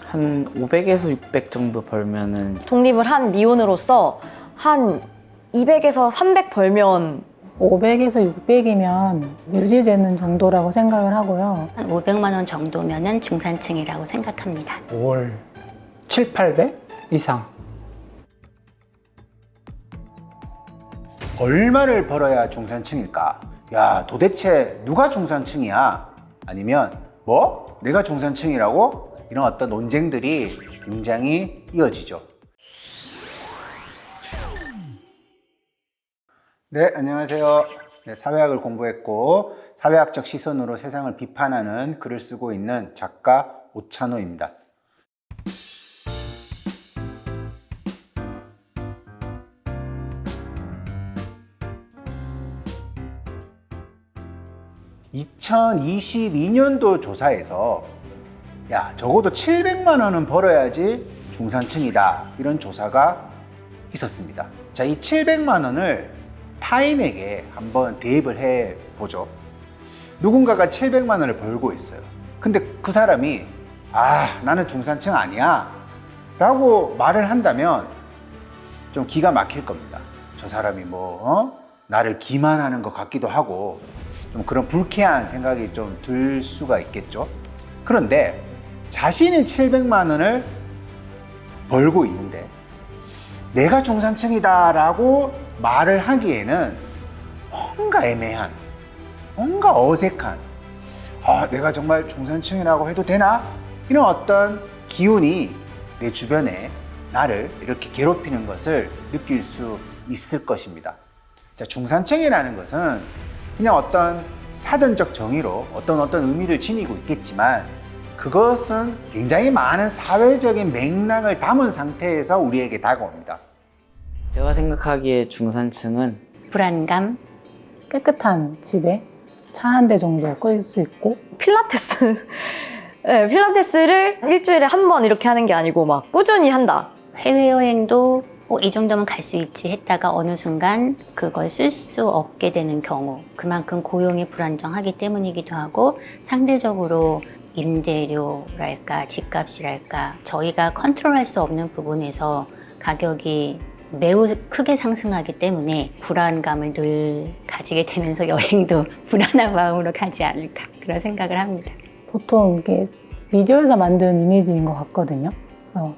한 500에서 600 정도 벌면은 독립을 한 미혼으로서 한 200에서 300 벌면 500에서 600이면 유지되는 정도라고 생각을 하고요. 한 500만 원 정도면은 중산층이라고 생각합니다. 월 7, 800 이상. 얼마를 벌어야 중산층일까? 야, 도대체 누가 중산층이야? 아니면 뭐? 내가 중산층이라고? 이런 어떤 논쟁들이 굉장히 이어지죠. 네, 안녕하세요. 네, 사회학을 공부했고 사회학적 시선으로 세상을 비판하는 글을 쓰고 있는 작가 오찬호입니다. (2022년도) 조사에서 야, 적어도 700만 원은 벌어야지 중산층이다, 이런 조사가 있었습니다. 자, 이 700만 원을 타인에게 한번 대입을 해 보죠. 누군가가 700만 원을 벌고 있어요. 근데 그 사람이 나는 중산층 아니야 라고 말을 한다면 좀 기가 막힐 겁니다. 저 사람이 나를 기만하는 것 같기도 하고 좀 그런 불쾌한 생각이 좀 들 수가 있겠죠. 그런데 자신이 700만 원을 벌고 있는데 내가 중산층이다 라고 말을 하기에는 뭔가 애매한, 뭔가 어색한, 내가 정말 중산층이라고 해도 되나? 이런 어떤 기운이 내 주변에 나를 이렇게 괴롭히는 것을 느낄 수 있을 것입니다. 자, 중산층이라는 것은 그냥 어떤 사전적 정의로 어떤 의미를 지니고 있겠지만 그것은 굉장히 많은 사회적인 맥락을 담은 상태에서 우리에게 다가옵니다. 제가 생각하기에 중산층은 불안감, 깨끗한 집에 차 한 대 정도 끌 수 있고 필라테스 네, 필라테스를 일주일에 한 번 이렇게 하는 게 아니고 막 꾸준히 한다. 해외여행도 이 정도면 갈 수 있지 했다가 어느 순간 그걸 쓸 수 없게 되는 경우, 그만큼 고용이 불안정하기 때문이기도 하고 상대적으로 임대료랄까 집값이랄까 저희가 컨트롤할 수 없는 부분에서 가격이 매우 크게 상승하기 때문에 불안감을 늘 가지게 되면서 여행도 불안한 마음으로 가지 않을까, 그런 생각을 합니다. 보통 이게 미디어에서 만든 이미지인 것 같거든요.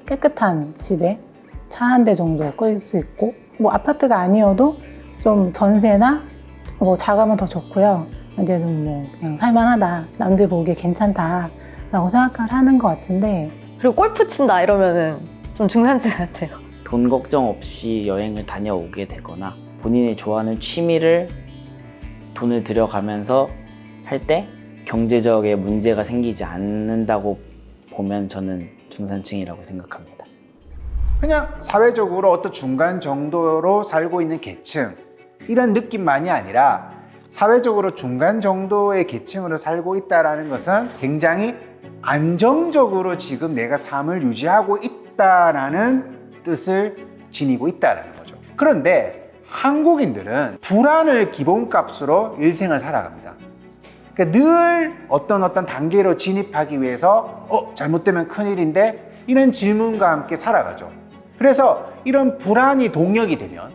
깨끗한 집에 차 한 대 정도 끌 수 있고 아파트가 아니어도 좀 전세나 작으면 더 좋고요. 이제 좀 그냥 살만하다, 남들 보기에 괜찮다 라고 생각을 하는 것 같은데, 그리고 골프 친다 이러면은 좀 중산층 같아요. 돈 걱정 없이 여행을 다녀오게 되거나 본인이 좋아하는 취미를 돈을 들여가면서 할 때 경제적인 문제가 생기지 않는다고 보면 저는 중산층이라고 생각합니다. 그냥 사회적으로 어떤 중간 정도로 살고 있는 계층, 이런 느낌만이 아니라 사회적으로 중간 정도의 계층으로 살고 있다는 것은 굉장히 안정적으로 지금 내가 삶을 유지하고 있다라는 뜻을 지니고 있다는 거죠. 그런데 한국인들은 불안을 기본값으로 일생을 살아갑니다. 그러니까 늘 어떤 단계로 진입하기 위해서 잘못되면 큰일인데, 이런 질문과 함께 살아가죠. 그래서 이런 불안이 동력이 되면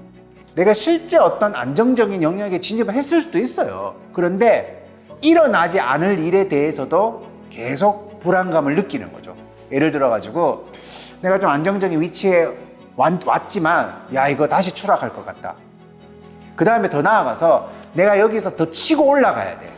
내가 실제 어떤 안정적인 영역에 진입을 했을 수도 있어요. 그런데 일어나지 않을 일에 대해서도 계속 불안감을 느끼는 거죠. 예를 들어가지고 내가 좀 안정적인 위치에 왔지만 이거 다시 추락할 것 같다. 그 다음에 더 나아가서 내가 여기서 더 치고 올라가야 돼.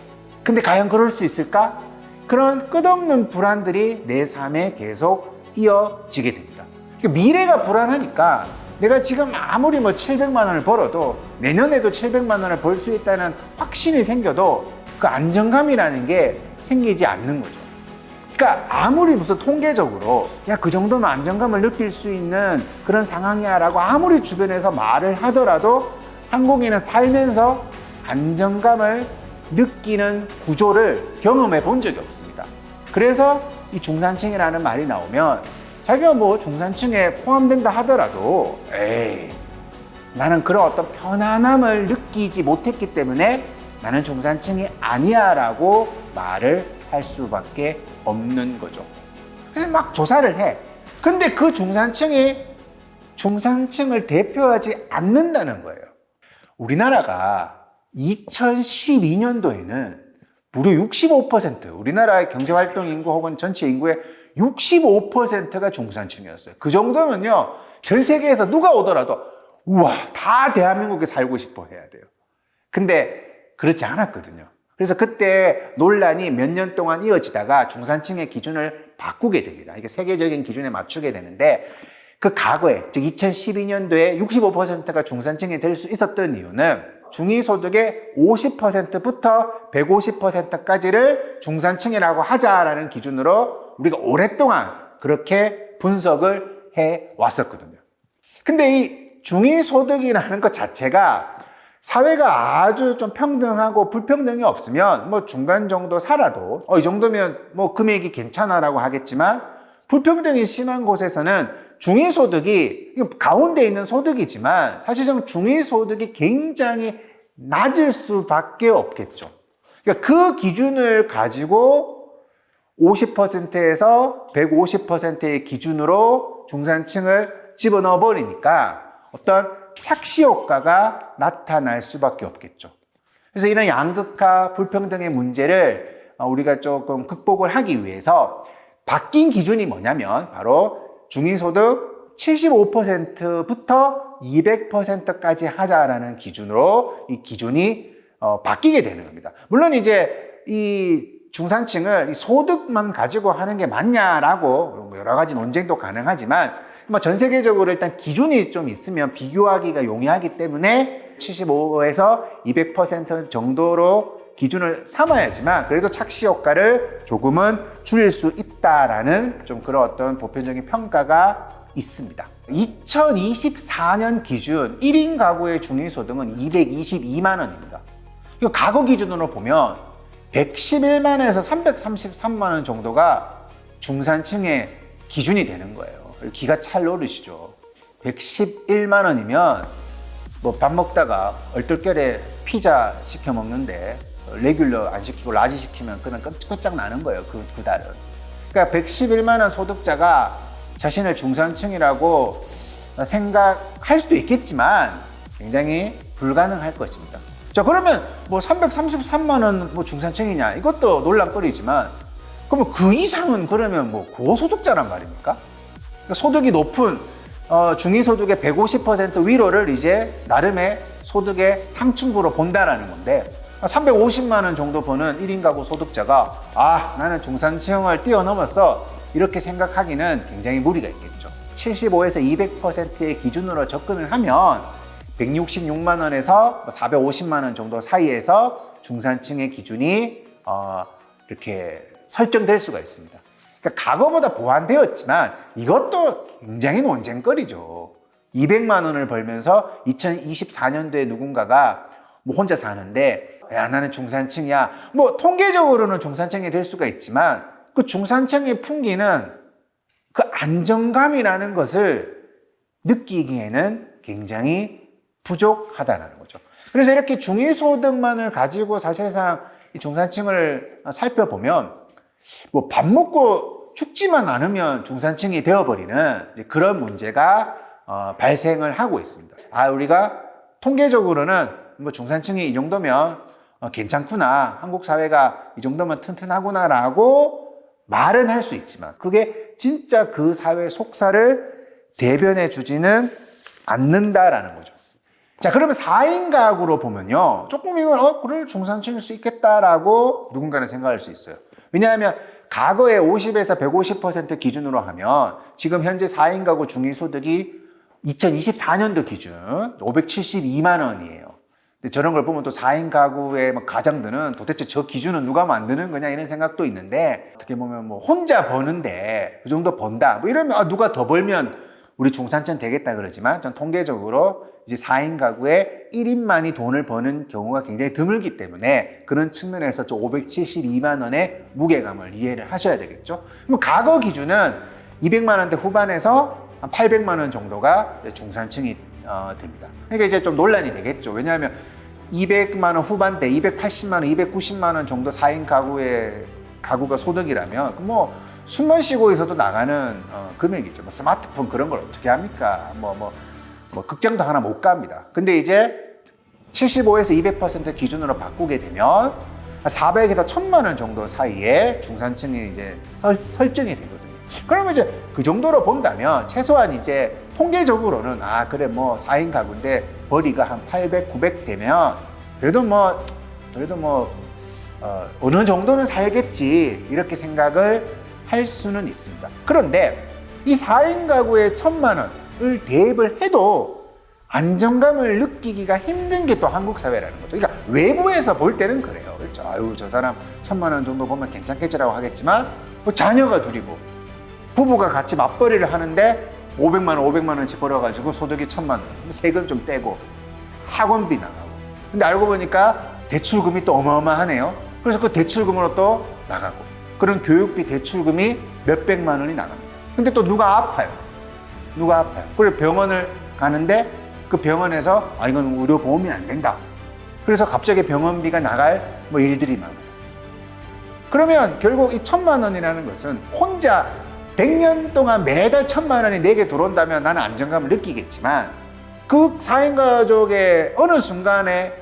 근데 과연 그럴 수 있을까? 그런 끝없는 불안들이 내 삶에 계속 이어지게 됩니다. 미래가 불안하니까 내가 지금 아무리 700만 원을 벌어도 내년에도 700만 원을 벌 수 있다는 확신이 생겨도 그 안정감이라는 게 생기지 않는 거죠. 그러니까 아무리 무슨 통계적으로 그 정도면 안정감을 느낄 수 있는 그런 상황이야 라고 아무리 주변에서 말을 하더라도 한국인은 살면서 안정감을 느끼는 구조를 경험해 본 적이 없습니다. 그래서 이 중산층이라는 말이 나오면 자기가 중산층에 포함된다 하더라도 나는 그런 어떤 편안함을 느끼지 못했기 때문에 나는 중산층이 아니야 라고 말을 할 수밖에 없는 거죠. 그래서 막 조사를 해. 근데 그 중산층이 중산층을 대표하지 않는다는 거예요. 우리나라가 2012년도에는 무려 65%, 우리나라의 경제활동 인구 혹은 전체 인구의 65%가 중산층이었어요. 그 정도면요, 전 세계에서 누가 오더라도 우와, 다 대한민국에 살고 싶어 해야 돼요. 근데 그렇지 않았거든요. 그래서 그때 논란이 몇 년 동안 이어지다가 중산층의 기준을 바꾸게 됩니다. 이게 세계적인 기준에 맞추게 되는데, 그 과거에, 즉 2012년도에 65%가 중산층이 될 수 있었던 이유는 중위소득의 50%부터 150%까지를 중산층이라고 하자라는 기준으로 우리가 오랫동안 그렇게 분석을 해 왔었거든요. 근데 이 중위소득이라는 것 자체가 사회가 아주 좀 평등하고 불평등이 없으면 뭐 중간 정도 살아도 이 정도면 뭐 금액이 괜찮아라고 하겠지만, 불평등이 심한 곳에서는 중위소득이 가운데 있는 소득이지만 사실상 중위소득이 굉장히 낮을 수밖에 없겠죠. 그러니까 그 기준을 가지고 50%에서 150%의 기준으로 중산층을 집어넣어 버리니까 어떤 착시 효과가 나타날 수밖에 없겠죠. 그래서 이런 양극화, 불평등의 문제를 우리가 조금 극복을 하기 위해서 바뀐 기준이 뭐냐면 바로 중위소득 75%부터 200%까지 하자라는 기준으로 이 기준이 바뀌게 되는 겁니다. 물론 이제 이 중산층을 이 소득만 가지고 하는 게 맞냐라고 여러 가지 논쟁도 가능하지만, 뭐 전 세계적으로 일단 기준이 좀 있으면 비교하기가 용이하기 때문에 75에서 200% 정도로 기준을 삼아야지만 그래도 착시 효과를 조금은 줄일 수 있다라는 좀 그런 어떤 보편적인 평가가 있습니다. 2024년 기준 1인 가구의 중위소득은 222만 원입니다. 이거 과거 기준으로 보면 111만에서 333만 원 정도가 중산층의 기준이 되는 거예요. 기가 찰 오르시죠. 111만 원이면 뭐 밥 먹다가 얼떨결에 피자 시켜 먹는데 레귤러 안 시키고 라지 시키면 그냥 끝장 나는 거예요. 그 달은. 그러니까 111만 원 소득자가 자신을 중산층이라고 생각할 수도 있겠지만 굉장히 불가능할 것입니다. 자, 그러면 뭐 333만 원 뭐 중산층이냐, 이것도 논란거리지만, 그러면 그 이상은 그러면 뭐 고소득자란 말입니까? 그러니까 소득이 높은 중위소득의 150% 위로를 이제 나름의 소득의 상층부로 본다라는 건데, 350만 원 정도 버는 1인 가구 소득자가 나는 중산층을 뛰어넘었어 이렇게 생각하기는 굉장히 무리가 있겠죠. 75에서 200%의 기준으로 접근을 하면 166만 원에서 450만 원 정도 사이에서 중산층의 기준이 이렇게 설정될 수가 있습니다. 그러니까 과거보다 보완되었지만 이것도 굉장히 논쟁거리죠. 200만 원을 벌면서 2024년도에 누군가가 뭐 혼자 사는데, 야, 나는 중산층이야. 뭐 통계적으로는 중산층이 될 수가 있지만 그 중산층이 풍기는 그 안정감이라는 것을 느끼기에는 굉장히 부족하다는 거죠. 그래서 이렇게 중위소득만을 가지고 사실상 이 중산층을 살펴보면 뭐 밥 먹고 죽지만 않으면 중산층이 되어버리는 그런 문제가 발생을 하고 있습니다. 우리가 통계적으로는 뭐 중산층이 이 정도면 괜찮구나, 한국 사회가 이 정도면 튼튼하구나라고 말은 할 수 있지만 그게 진짜 그 사회 속살을 대변해 주지는 않는다라는 거죠. 자, 그러면 4인 가구로 보면요, 조금 이건 그럴 중산층일 수 있겠다라고 누군가는 생각할 수 있어요. 왜냐하면 과거에 50에서 150% 기준으로 하면 지금 현재 4인 가구 중위소득이 2024년도 기준 572만 원이에요. 근데 저런 걸 보면 또 4인 가구의 가장들은 도대체 저 기준은 누가 만드는 거냐 이런 생각도 있는데, 어떻게 보면 뭐 혼자 버는데 그 정도 번다 뭐 이러면 누가 더 벌면 우리 중산층 되겠다 그러지만, 전 통계적으로 이제 4인 가구에 1인만이 돈을 버는 경우가 굉장히 드물기 때문에 그런 측면에서 좀 572만 원의 무게감을 이해를 하셔야 되겠죠. 그럼 과거 기준은 200만 원대 후반에서 한 800만 원 정도가 중산층이 됩니다. 그러니까 이제 좀 논란이 되겠죠. 왜냐하면 200만 원 후반대, 280만 원, 290만 원 정도 4인 가구가 소득이라면 뭐 숨만 쉬고 있어도 나가는 금액이죠. 뭐 스마트폰 그런 걸 어떻게 합니까? 뭐 극장도 하나 못 갑니다. 근데 이제 75에서 200% 기준으로 바꾸게 되면 400에서 1000만 원 정도 사이에 중산층이 이제 설정이 되거든요. 그러면 이제 그 정도로 본다면 최소한 이제 통계적으로는 그래 뭐 4인 가구인데 벌이가 한 800, 900 되면 그래도 어느 정도는 살겠지 이렇게 생각을 할 수는 있습니다. 그런데 이 4인 가구에 1000만 원을 대입을 해도 안정감을 느끼기가 힘든 게 또 한국 사회라는 거죠. 그러니까 외부에서 볼 때는 그래요. 그렇죠? 아유, 저 사람 1000만 원 정도 보면 괜찮겠지라고 하겠지만 뭐 자녀가 둘이고 부부가 같이 맞벌이를 하는데 500만 원씩 벌어가지고 소득이 1000만 원, 세금 좀 떼고 학원비 나가고. 근데 알고 보니까 대출금이 또 어마어마하네요. 그래서 그 대출금으로 또 나가고 그런 교육비 대출금이 몇백만 원이 나갑니다. 근데 또 누가 아파요. 그래서 병원을 가는데 그 병원에서 이건 의료보험이 안 된다. 그래서 갑자기 병원비가 나갈 일들이 많아요. 그러면 결국 이 1000만 원이라는 것은 혼자 100년 동안 매달 1000만 원이 내게 들어온다면 나는 안정감을 느끼겠지만 그 4인 가족의 어느 순간에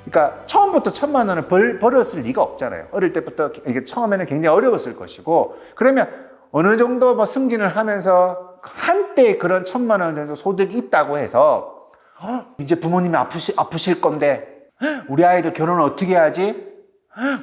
그러니까 처음부터 1000만 원을 벌었을 리가 없잖아요. 어릴 때부터 이게 처음에는 굉장히 어려웠을 것이고 그러면 어느 정도 승진을 하면서 한때 그런 1000만 원 정도 소득이 있다고 해서 이제 부모님이 아프실 건데 우리 아이들 결혼을 어떻게 해야지?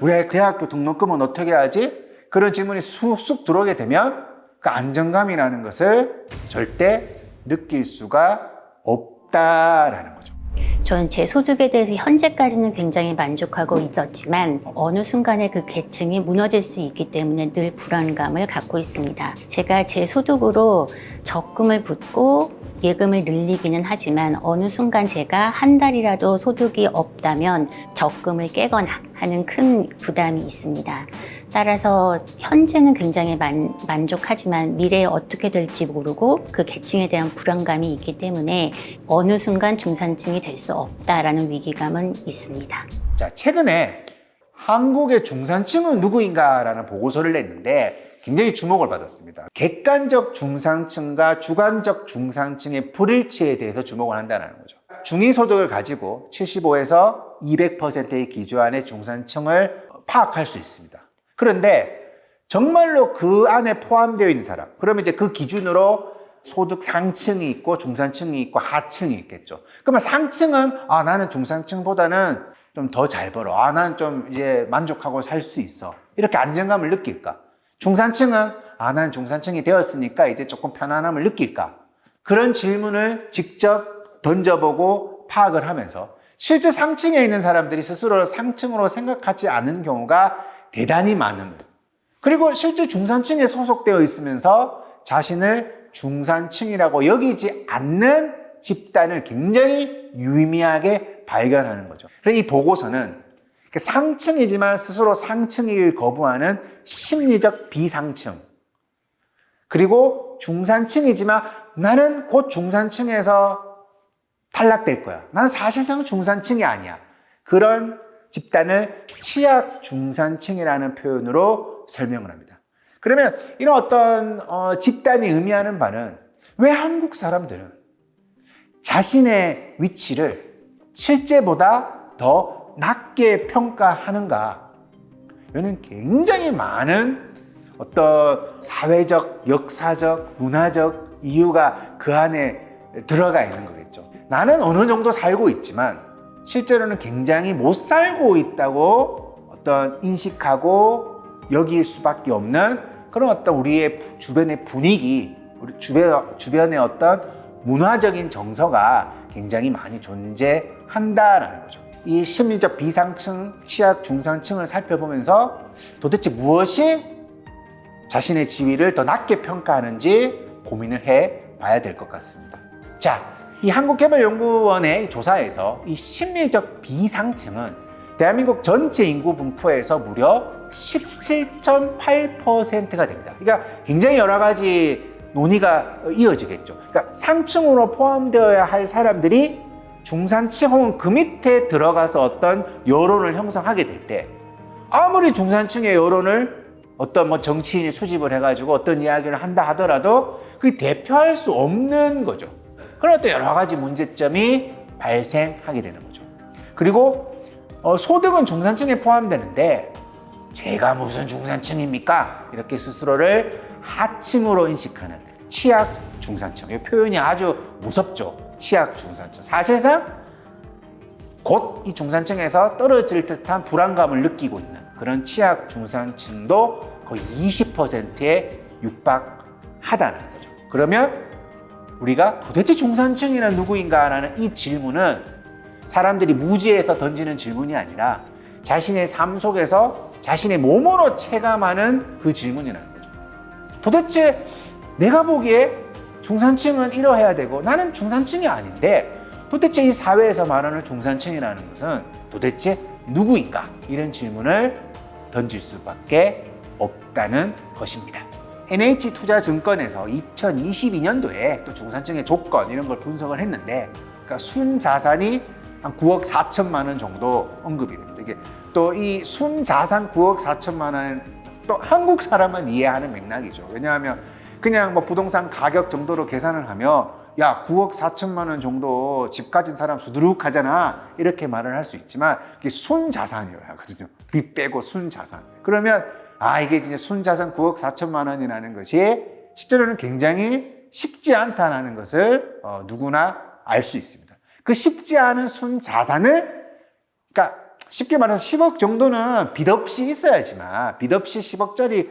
우리 아이 대학교 등록금은 어떻게 해야지? 그런 질문이 쑥쑥 들어오게 되면 그 안정감이라는 것을 절대 느낄 수가 없다라는 거죠. 저는 제 소득에 대해서 현재까지는 굉장히 만족하고 있었지만 어느 순간에 그 계층이 무너질 수 있기 때문에 늘 불안감을 갖고 있습니다. 제가 제 소득으로 적금을 붓고 예금을 늘리기는 하지만 어느 순간 제가 한 달이라도 소득이 없다면 적금을 깨거나 하는 큰 부담이 있습니다. 따라서 현재는 굉장히 만족하지만 미래에 어떻게 될지 모르고 그 계층에 대한 불안감이 있기 때문에 어느 순간 중산층이 될 수 없다라는 위기감은 있습니다. 자, 최근에 한국의 중산층은 누구인가라는 보고서를 냈는데 굉장히 주목을 받았습니다. 객관적 중산층과 주관적 중산층의 불일치에 대해서 주목을 한다는 거죠. 중위소득을 가지고 75에서 200%의 기조 안에 중산층을 파악할 수 있습니다. 그런데 정말로 그 안에 포함되어 있는 사람, 그러면 이제 그 기준으로 소득 상층이 있고 중산층이 있고 하층이 있겠죠. 그러면 상층은 나는 중산층보다는 좀 더 잘 벌어. 나는 좀 이제 만족하고 살 수 있어. 이렇게 안정감을 느낄까? 중산층은 나는 중산층이 되었으니까 이제 조금 편안함을 느낄까? 그런 질문을 직접 던져보고 파악을 하면서 실제 상층에 있는 사람들이 스스로를 상층으로 생각하지 않은 경우가 대단히 많은, 그리고 실제 중산층에 소속되어 있으면서 자신을 중산층이라고 여기지 않는 집단을 굉장히 유의미하게 발견하는 거죠. 그래서 이 보고서는 상층이지만 스스로 상층을 거부하는 심리적 비상층, 그리고 중산층이지만 나는 곧 중산층에서 탈락될 거야, 나는 사실상 중산층이 아니야, 그런 집단을 취약 중산층이라는 표현으로 설명을 합니다. 그러면 이런 어떤 집단이 의미하는 바는 왜 한국 사람들은 자신의 위치를 실제보다 더 낮게 평가하는가? 이는 굉장히 많은 어떤 사회적, 역사적, 문화적 이유가 그 안에 들어가 있는 거겠죠. 나는 어느 정도 살고 있지만 실제로는 굉장히 못 살고 있다고 어떤 인식하고 여길 수밖에 없는 그런 어떤 우리의 주변의 분위기, 우리 주변의 어떤 문화적인 정서가 굉장히 많이 존재한다라는 거죠. 이 심리적 비상층, 취약 중산층을 살펴보면서 도대체 무엇이 자신의 지위를 더 낮게 평가하는지 고민을 해 봐야 될 것 같습니다. 자, 이 한국개발연구원의 조사에서 이 심리적 비상층은 대한민국 전체 인구 분포에서 무려 17.8%가 됩니다. 그러니까 굉장히 여러 가지 논의가 이어지겠죠. 그러니까 상층으로 포함되어야 할 사람들이 중산층 혹은 그 밑에 들어가서 어떤 여론을 형성하게 될 때 아무리 중산층의 여론을 어떤 뭐 정치인이 수집을 해가지고 어떤 이야기를 한다 하더라도 그게 대표할 수 없는 거죠. 그런 또 여러 가지 문제점이 발생하게 되는 거죠. 그리고 소득은 중산층에 포함되는데 제가 무슨 중산층입니까? 이렇게 스스로를 하층으로 인식하는 취약 중산층. 이 표현이 아주 무섭죠. 취약 중산층. 사실상 곧 이 중산층에서 떨어질 듯한 불안감을 느끼고 있는 그런 취약 중산층도 거의 20%에 육박하다는 거죠. 그러면 우리가 도대체 중산층이란 누구인가라는 이 질문은 사람들이 무지에서 던지는 질문이 아니라 자신의 삶 속에서 자신의 몸으로 체감하는 그 질문이라는 거죠. 도대체 내가 보기에 중산층은 이러해야 되고 나는 중산층이 아닌데 도대체 이 사회에서 말하는 중산층이라는 것은 도대체 누구인가? 이런 질문을 던질 수밖에 없다는 것입니다. NH투자증권에서 2022년도에 또 중산층의 조건 이런 걸 분석을 했는데 그러니까 순자산이 한 9억 4천만 원 정도 언급이 됩니다. 이게 또 이 순자산 9억 4천만 원 또 한국 사람만 이해하는 맥락이죠. 왜냐하면 그냥 뭐 부동산 가격 정도로 계산을 하면 야 9억 4천만 원 정도 집 가진 사람 수두룩하잖아 이렇게 말을 할 수 있지만 이게 순자산이어야 하거든요. 빚 빼고 순자산. 그러면 이게 이제 순자산 9억 4천만 원이라는 것이 실제로는 굉장히 쉽지 않다는 것을 누구나 알 수 있습니다. 그 쉽지 않은 순자산을 그러니까 쉽게 말해서 10억 정도는 빚 없이 있어야지만 빚 없이 10억짜리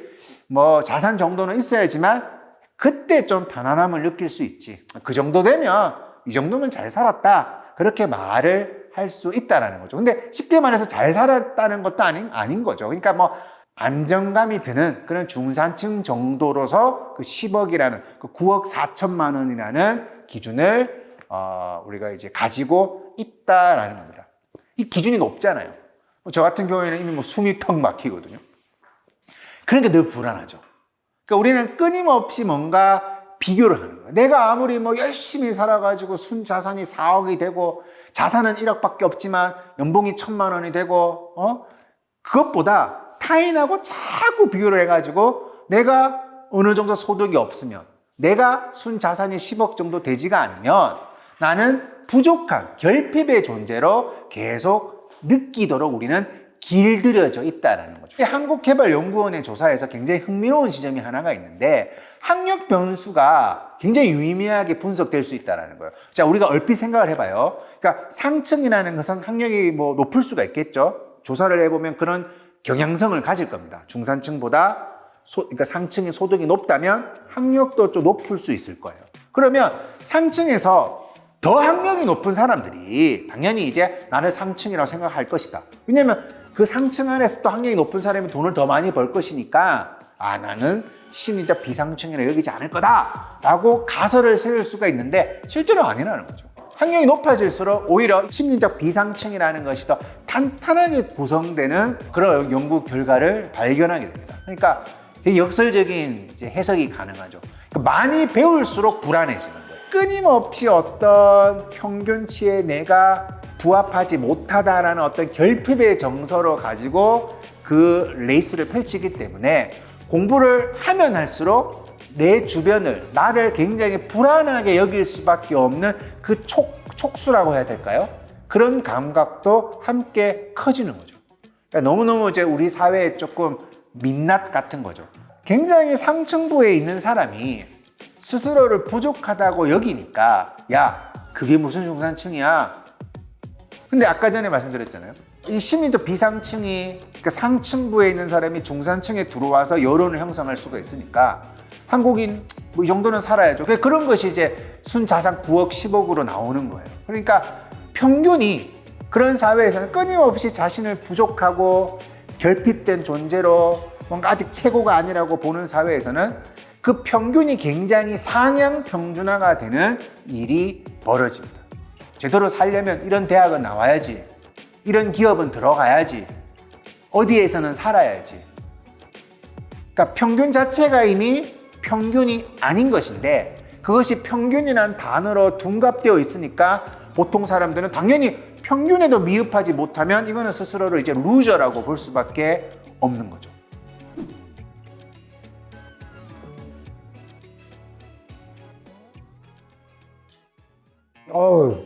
뭐 자산 정도는 있어야지만 그때 좀 편안함을 느낄 수 있지. 그 정도 되면 이 정도면 잘 살았다. 그렇게 말을 할 수 있다라는 거죠. 근데 쉽게 말해서 잘 살았다는 것도 아닌 거죠. 그러니까 뭐 안정감이 드는 그런 중산층 정도로서 그 10억이라는 그 9억 4천만 원이라는 기준을 우리가 이제 가지고 있다라는 겁니다. 이 기준이 높잖아요. 저 같은 경우에는 이미 뭐 숨이 턱 막히거든요. 그러니까 늘 불안하죠. 그러니까 우리는 끊임없이 뭔가 비교를 하는 거예요. 내가 아무리 뭐 열심히 살아가지고 순자산이 4억이 되고 자산은 1억밖에 없지만 연봉이 1,000만 원이 되고 그것보다 타인하고 자꾸 비교를 해가지고 내가 어느 정도 소득이 없으면 내가 순자산이 10억 정도 되지가 않으면 나는 부족한 결핍의 존재로 계속 느끼도록 우리는 길들여져 있다는 거죠. 한국개발연구원의 조사에서 굉장히 흥미로운 지점이 하나가 있는데 학력 변수가 굉장히 유의미하게 분석될 수 있다는 거예요. 자, 우리가 얼핏 생각을 해봐요. 그러니까 상층이라는 것은 학력이 뭐 높을 수가 있겠죠. 조사를 해보면 그런 경향성을 가질 겁니다. 중산층보다 그러니까 상층의 소득이 높다면 학력도 좀 높을 수 있을 거예요. 그러면 상층에서 더 학력이 높은 사람들이 당연히 이제 나를 상층이라고 생각할 것이다. 왜냐하면 그 상층 안에서 또 학력이 높은 사람이 돈을 더 많이 벌 것이니까 나는 심리적 비상층이라 여기지 않을 거다 라고 가설을 세울 수가 있는데 실제로 아니라는 거죠. 학력이 높아질수록 오히려 심리적 비상층이라는 것이 더 탄탄하게 구성되는 그런 연구 결과를 발견하게 됩니다. 그러니까 되게 역설적인 이제 해석이 가능하죠. 그러니까 많이 배울수록 불안해지는 거예요. 끊임없이 어떤 평균치에 내가 부합하지 못하다라는 어떤 결핍의 정서로 가지고 그 레이스를 펼치기 때문에 공부를 하면 할수록 내 주변을 나를 굉장히 불안하게 여길 수밖에 없는 그 촉수라고 해야 될까요? 그런 감각도 함께 커지는 거죠. 그러니까 너무너무 이제 우리 사회에 조금 민낯 같은 거죠. 굉장히 상층부에 있는 사람이 스스로를 부족하다고 여기니까 야, 그게 무슨 중산층이야? 근데 아까 전에 말씀드렸잖아요. 이 심리적 비상층이 그러니까 상층부에 있는 사람이 중산층에 들어와서 여론을 형성할 수가 있으니까 한국인 뭐 이 정도는 살아야죠. 그런 것이 이제 순자산 9억, 10억으로 나오는 거예요. 그러니까 평균이 그런 사회에서는 끊임없이 자신을 부족하고 결핍된 존재로 뭔가 아직 최고가 아니라고 보는 사회에서는 그 평균이 굉장히 상향 평준화가 되는 일이 벌어집니다. 제대로 살려면 이런 대학은 나와야지, 이런 기업은 들어가야지, 어디에서는 살아야지. 그러니까 평균 자체가 이미 평균이 아닌 것인데 그것이 평균이라는 단어로 둔갑되어 있으니까 보통 사람들은 당연히 평균에도 미흡하지 못하면 이거는 스스로를 이제 루저라고 볼 수밖에 없는 거죠.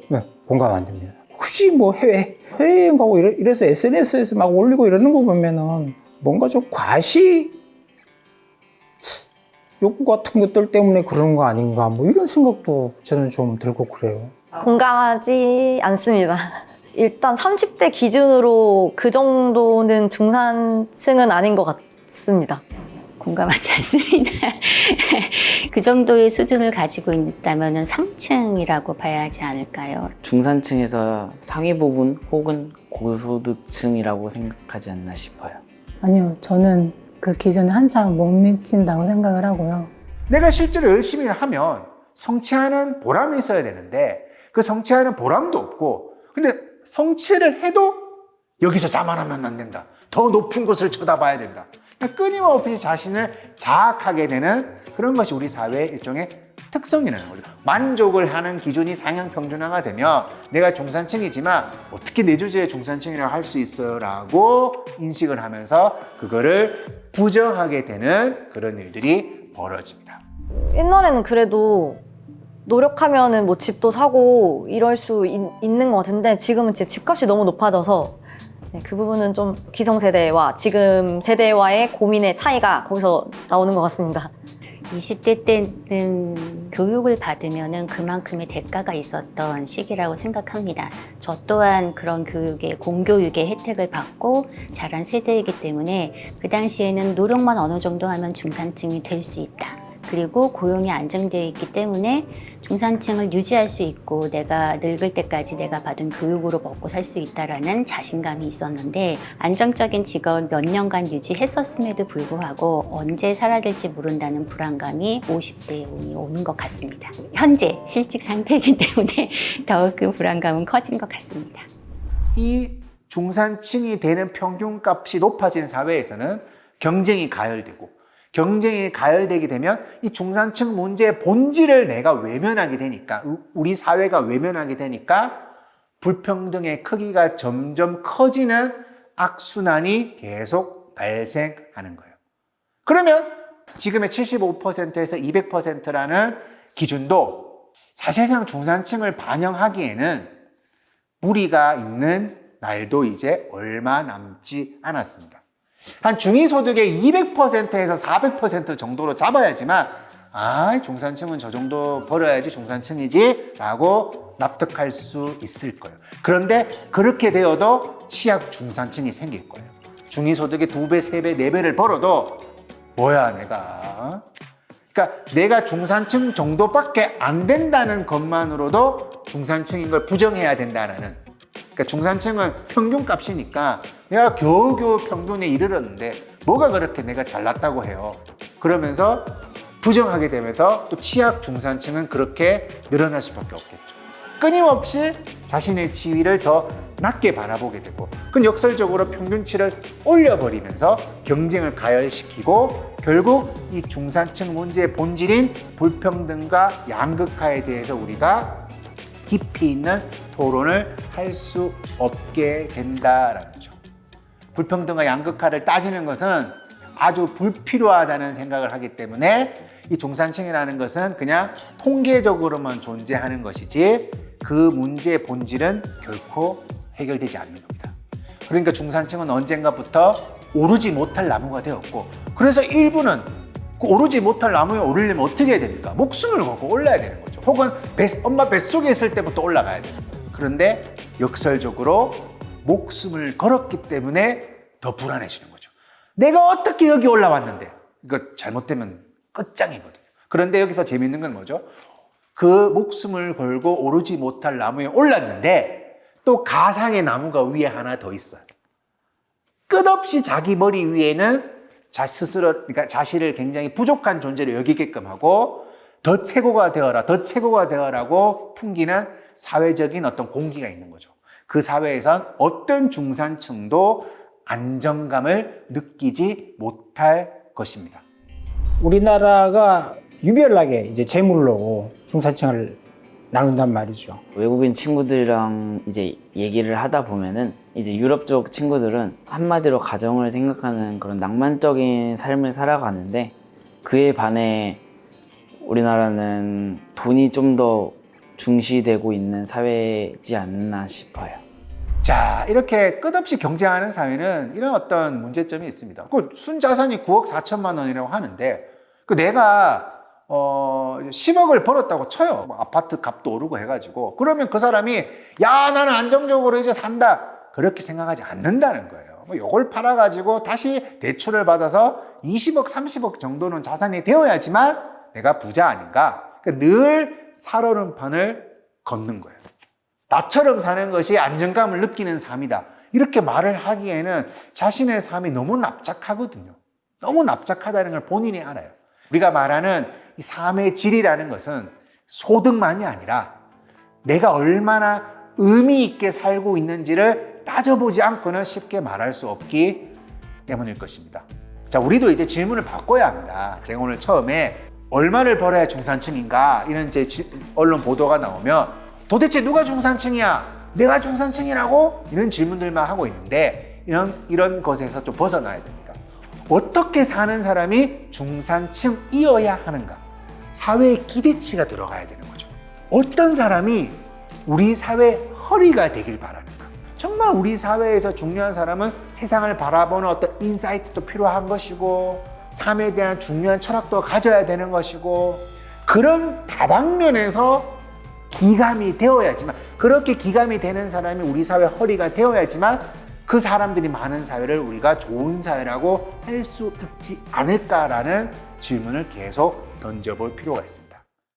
네, 공감 안 됩니다. 굳이 뭐 해외여행 가고 이래서 SNS에서 막 올리고 이러는 거 보면은 뭔가 좀 과시 욕구 같은 것들 때문에 그런 거 아닌가 뭐 이런 생각도 저는 좀 들고 그래요. 공감하지 않습니다. 일단 30대 기준으로 그 정도는 중산층은 아닌 것 같습니다. 공감하지 않습니다. 그 정도의 수준을 가지고 있다면 상층이라고 봐야 하지 않을까요? 중산층에서 상위 부분 혹은 고소득층이라고 생각하지 않나 싶어요. 아니요, 저는 그 기준에 한참 못 미친다고 생각을 하고요. 내가 실제로 열심히 하면 성취하는 보람이 있어야 되는데 그 성취하는 보람도 없고 근데 성취를 해도 여기서 자만하면 안 된다. 더 높은 곳을 쳐다봐야 된다. 끊임없이 자신을 자학하게 되는 그런 것이 우리 사회의 일종의 특성이라는 거죠. 만족을 하는 기준이 상향 평준화가 되면 내가 중산층이지만 어떻게 내 주제에 중산층이라고 할 수 있어요? 라고 인식을 하면서 그거를 부정하게 되는 그런 일들이 벌어집니다. 옛날에는 그래도 노력하면은 뭐 집도 사고 이럴 수 있는 것 같은데 지금은 진짜 집값이 너무 높아져서 네, 그 부분은 좀 기성세대와 지금 세대와의 고민의 차이가 거기서 나오는 것 같습니다. 20대 때는 교육을 받으면 그만큼의 대가가 있었던 시기라고 생각합니다. 저 또한 그런 교육의 공교육의 혜택을 받고 자란 세대이기 때문에 그 당시에는 노력만 어느 정도 하면 중산층이 될 수 있다. 그리고 고용이 안정되어 있기 때문에 중산층을 유지할 수 있고 내가 늙을 때까지 내가 받은 교육으로 먹고 살 수 있다라는 자신감이 있었는데 안정적인 직업을 몇 년간 유지했었음에도 불구하고 언제 사라질지 모른다는 불안감이 50대에 오는 것 같습니다. 현재 실직 상태이기 때문에 더욱 그 불안감은 커진 것 같습니다. 이 중산층이 되는 평균값이 높아진 사회에서는 경쟁이 가열되고 경쟁이 가열되게 되면 이 중산층 문제의 본질을 내가 외면하게 되니까 우리 사회가 외면하게 되니까 불평등의 크기가 점점 커지는 악순환이 계속 발생하는 거예요. 그러면 지금의 75%에서 200%라는 기준도 사실상 중산층을 반영하기에는 무리가 있는 날도 이제 얼마 남지 않았습니다. 한 중위소득의 200%에서 400% 정도로 잡아야지만 중산층은 저 정도 벌어야지 중산층이지 라고 납득할 수 있을 거예요. 그런데 그렇게 되어도 취약 중산층이 생길 거예요. 중위소득의 2배, 3배, 4배를 벌어도 뭐야 내가 그러니까 내가 중산층 정도밖에 안 된다는 것만으로도 중산층인 걸 부정해야 된다는 그러니까 중산층은 평균값이니까 내가 겨우겨우 평균에 이르렀는데 뭐가 그렇게 내가 잘났다고 해요. 그러면서 부정하게 되면서 또 취약 중산층은 그렇게 늘어날 수밖에 없겠죠. 끊임없이 자신의 지위를 더 낮게 바라보게 되고 그건 역설적으로 평균치를 올려버리면서 경쟁을 가열시키고 결국 이 중산층 문제의 본질인 불평등과 양극화에 대해서 우리가 깊이 있는 토론을 할 수 없게 된다라는 거죠. 불평등과 양극화를 따지는 것은 아주 불필요하다는 생각을 하기 때문에 이 중산층이라는 것은 그냥 통계적으로만 존재하는 것이지 그 문제의 본질은 결코 해결되지 않는 겁니다. 그러니까 중산층은 언젠가부터 오르지 못할 나무가 되었고 그래서 일부는 그 오르지 못할 나무에 오르려면 어떻게 해야 됩니까? 목숨을 걸고 올라야 되는 거죠. 혹은 엄마 뱃속에 있을 때부터 올라가야 되는 거예요. 그런데 역설적으로 목숨을 걸었기 때문에 더 불안해지는 거죠. 내가 어떻게 여기 올라왔는데 이거 잘못되면 끝장이거든요. 그런데 여기서 재밌는 건 뭐죠? 그 목숨을 걸고 오르지 못할 나무에 올랐는데 또 가상의 나무가 위에 하나 더 있어요. 끝없이 자기 머리 위에는 그러니까 자신을 굉장히 부족한 존재로 여기게끔 하고 더 최고가 되어라, 더 최고가 되어라고 풍기는 사회적인 어떤 공기가 있는 거죠. 그 사회에선 어떤 중산층도 안정감을 느끼지 못할 것입니다. 우리나라가 유별나게 이제 재물로 중산층을 나눈단 말이죠. 외국인 친구들이랑 이제 얘기를 하다 보면은 이제 유럽 쪽 친구들은 한마디로 가정을 생각하는 그런 낭만적인 삶을 살아가는데 그에 반해 우리나라는 돈이 좀 더 중시되고 있는 사회지 않나 싶어요. 자, 이렇게 끝없이 경쟁하는 사회는 이런 어떤 문제점이 있습니다. 그 순자산이 9억 4천만 원이라고 하는데 그 내가 10억을 벌었다고 쳐요. 뭐 아파트 값도 오르고 해가지고. 그러면 그 사람이 야, 나는 안정적으로 이제 산다. 그렇게 생각하지 않는다는 거예요. 뭐 이걸 팔아가지고 다시 대출을 받아서 20억, 30억 정도는 자산이 되어야지만 내가 부자 아닌가. 그러니까 늘 살얼음판을 걷는 거예요. 나처럼 사는 것이 안정감을 느끼는 삶이다. 이렇게 말을 하기에는 자신의 삶이 너무 납작하거든요. 너무 납작하다는 걸 본인이 알아요. 우리가 말하는 이 삶의 질이라는 것은 소득만이 아니라 내가 얼마나 의미 있게 살고 있는지를 따져보지 않고는 쉽게 말할 수 없기 때문일 것입니다. 자, 우리도 이제 질문을 바꿔야 합니다. 제가 오늘 처음에 얼마를 벌어야 중산층인가 이런 이제 언론 보도가 나오면 도대체 누가 중산층이야? 내가 중산층이라고? 이런 질문들만 하고 있는데 이런 것에서 좀 벗어나야 됩니다. 어떻게 사는 사람이 중산층이어야 하는가? 사회의 기대치가 들어가야 되는 거죠. 어떤 사람이 우리 사회 허리가 되길 바라는가? 정말 우리 사회에서 중요한 사람은 세상을 바라보는 어떤 인사이트도 필요한 것이고 삶에 대한 중요한 철학도 가져야 되는 것이고 그런 다방면에서 기감이 되어야지만 그렇게 기감이 되는 사람이 우리 사회 허리가 되어야지만 그 사람들이 많은 사회를 우리가 좋은 사회라고 할 수 있지 않을까라는 질문을 계속 던져볼 필요가 있습니다.